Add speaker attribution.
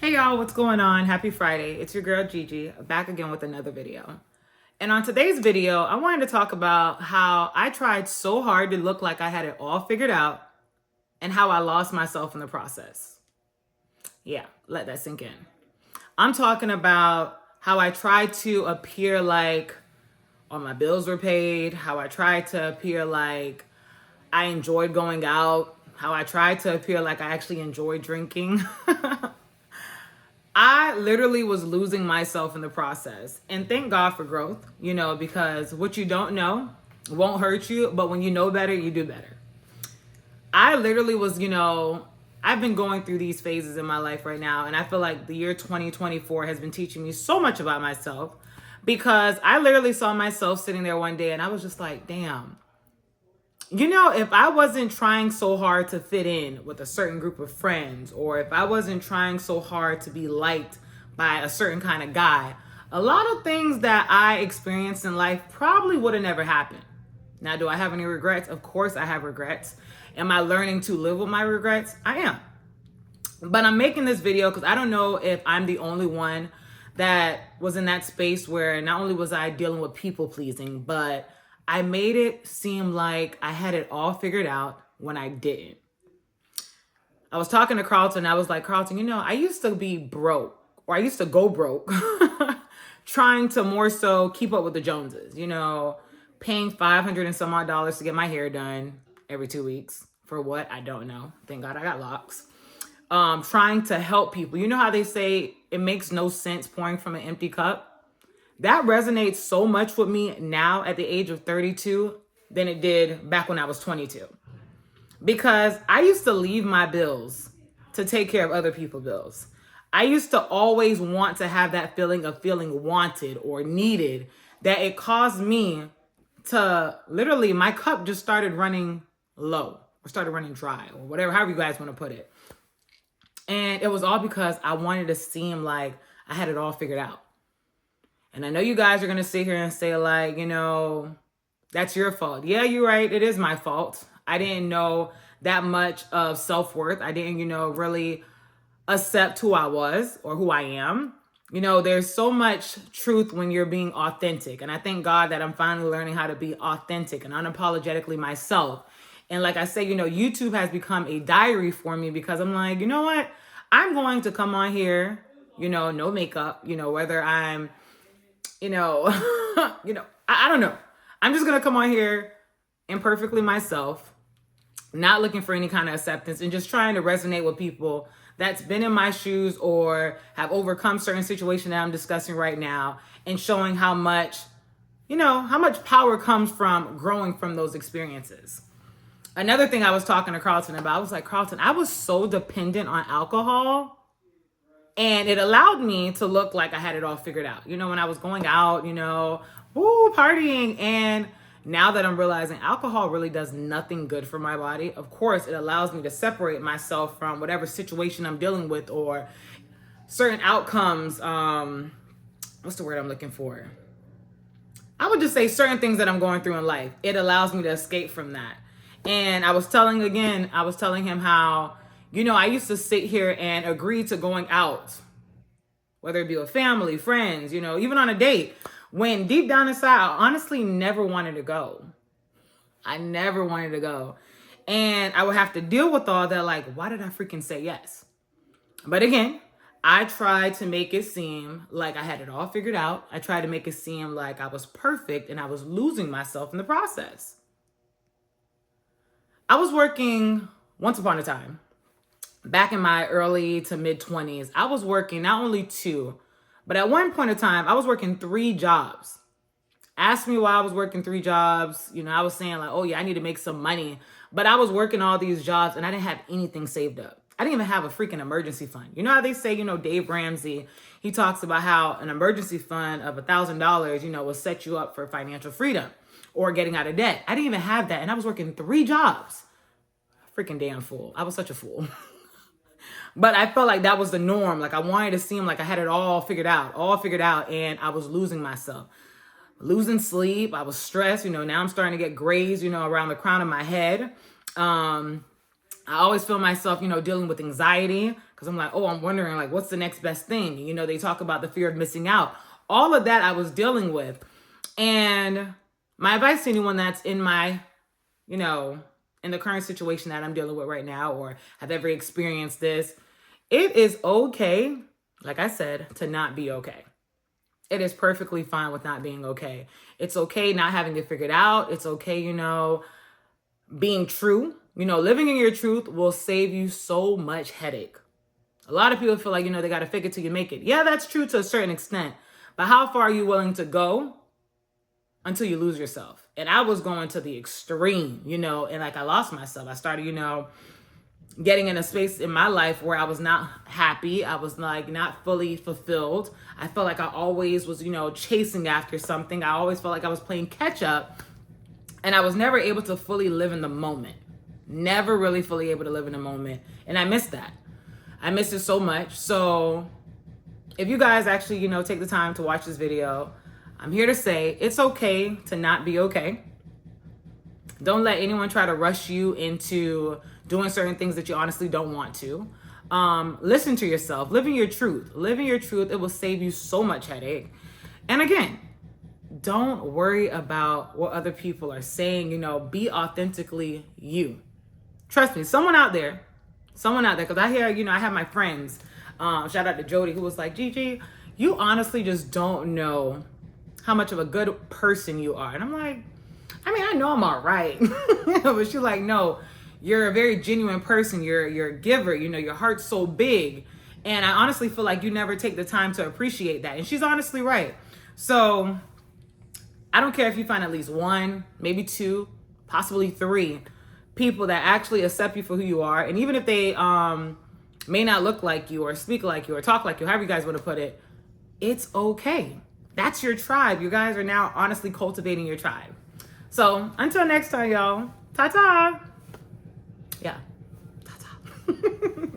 Speaker 1: Hey y'all, what's going on? Happy Friday. It's your girl Gigi, back again with another video. And on today's video, I wanted to talk about how I tried so hard to look like I had it all figured out and how I lost myself in the process. Yeah, let that sink in. I'm talking about how I tried to appear like all my bills were paid, how I tried to appear like I enjoyed going out, how I tried to appear like I actually enjoyed drinking. I literally was losing myself in the process. And thank God for growth, because what you don't know won't hurt you, but when you know better, you do better. I literally was, I've been going through these phases in my life right now, and I feel like the year 2024 has been teaching me so much about myself because I literally saw myself sitting there one day and I was just like, damn. If I wasn't trying so hard to fit in with a certain group of friends, or if I wasn't trying so hard to be liked by a certain kind of guy, a lot of things that I experienced in life probably would have never happened. Now, do I have any regrets? Of course I have regrets. Am I learning to live with my regrets? I am. But I'm making this video because I don't know if I'm the only one that was in that space where not only was I dealing with people pleasing, but I made it seem like I had it all figured out when I didn't. I was talking to Carlton. I was like, Carlton, I used to be broke, or I used to go broke, trying to more so keep up with the Joneses, paying $500 and some odd dollars to get my hair done every 2 weeks. For what? I don't know. Thank God I got locks. Trying to help people. You know how they say it makes no sense pouring from an empty cup? That resonates so much with me now at the age of 32 than it did back when I was 22. Because I used to leave my bills to take care of other people's bills. I used to always want to have that feeling of feeling wanted or needed, that it caused me to literally, my cup just started running low or started running dry or whatever, however you guys want to put it. And it was all because I wanted to seem like I had it all figured out. And I know you guys are going to sit here and say like, that's your fault. Yeah, you're right. It is my fault. I didn't know that much of self-worth. I didn't, really accept who I was or who I am. There's so much truth when you're being authentic. And I thank God that I'm finally learning how to be authentic and unapologetically myself. And like I say, YouTube has become a diary for me because I'm like, you know what? I'm going to come on here, no makeup, whether I'm I don't know. I'm just going to come on here imperfectly myself, not looking for any kind of acceptance and just trying to resonate with people that's been in my shoes or have overcome certain situation that I'm discussing right now, and showing how much power comes from growing from those experiences. Another thing I was talking to Carlton about, I was like, Carlton, I was so dependent on alcohol. And it allowed me to look like I had it all figured out. When I was going out, partying. And now that I'm realizing alcohol really does nothing good for my body, of course, it allows me to separate myself from whatever situation I'm dealing with or certain outcomes. What's the word I'm looking for? I would just say certain things that I'm going through in life. It allows me to escape from that. And I was telling him how, I used to sit here and agree to going out, whether it be with family, friends, even on a date, when deep down inside, I honestly never wanted to go. I never wanted to go. And I would have to deal with all that, like, why did I freaking say yes? But again, I tried to make it seem like I had it all figured out. I tried to make it seem like I was perfect and I was losing myself in the process. I was working once upon a time. Back in my early to mid 20s, I was working not only 2, but at one point in time, I was working 3 jobs. Ask me why I was working 3 jobs. I was saying like, oh yeah, I need to make some money. But I was working all these jobs and I didn't have anything saved up. I didn't even have a freaking emergency fund. You know how they say, Dave Ramsey, he talks about how an emergency fund of $1,000, will set you up for financial freedom or getting out of debt. I didn't even have that. And I was working 3 jobs. Freaking damn fool. I was such a fool. But I felt like that was the norm. Like I wanted to seem like I had it all figured out, and I was losing myself. Losing sleep. I was stressed. Now I'm starting to get grays, around the crown of my head. I always feel myself, dealing with anxiety because because I'm like, oh, I'm wondering like what's the next best thing. You know, they talk about the fear of missing out. All of that I was dealing with. And my advice to anyone that's in my, you know, in the current situation that I'm dealing with right now, or have ever experienced this, it is okay, like I said, to not be okay. It is perfectly fine with not being okay. It's okay not having it figured out. It's okay, you know, being true. You know, living in your truth will save you so much headache. A lot of people feel like, you know, they got to fake it till you make it. Yeah, that's true to a certain extent. But how far are you willing to go until you lose yourself? And I was going to the extreme, you know, and like I lost myself. I started, you know, getting in a space in my life where I was not happy. I was like not fully fulfilled. I felt like I always was, you know, chasing after something. I always felt like I was playing catch up, and I was never able to fully live in the moment. Never really fully able to live in the moment. And I missed that. I missed it so much. So if you guys actually, you know, take the time to watch this video, I'm here to say it's okay to not be okay. Don't let anyone try to rush you into doing certain things that you honestly don't want to. Listen to yourself. Living your truth. Living your truth, it will save you so much headache. And again, don't worry about what other people are saying. You know, be authentically you. Trust me, someone out there, because I hear, you know, I have my friends, shout out to Jody, who was like, Gigi, you honestly just don't know how much of a good person you are. And I'm like, I mean, I know I'm all right. But she's like, no, you're a very genuine person. You're a giver. You know, your heart's so big. And I honestly feel like you never take the time to appreciate that. And she's honestly right. So I don't care if you find at least one, maybe two, possibly three people that actually accept you for who you are. And even if they may not look like you or speak like you or talk like you, however you guys want to put it, it's okay. That's your tribe. You guys are now honestly cultivating your tribe. So until next time, y'all. Ta-ta. Yeah. Ta-ta.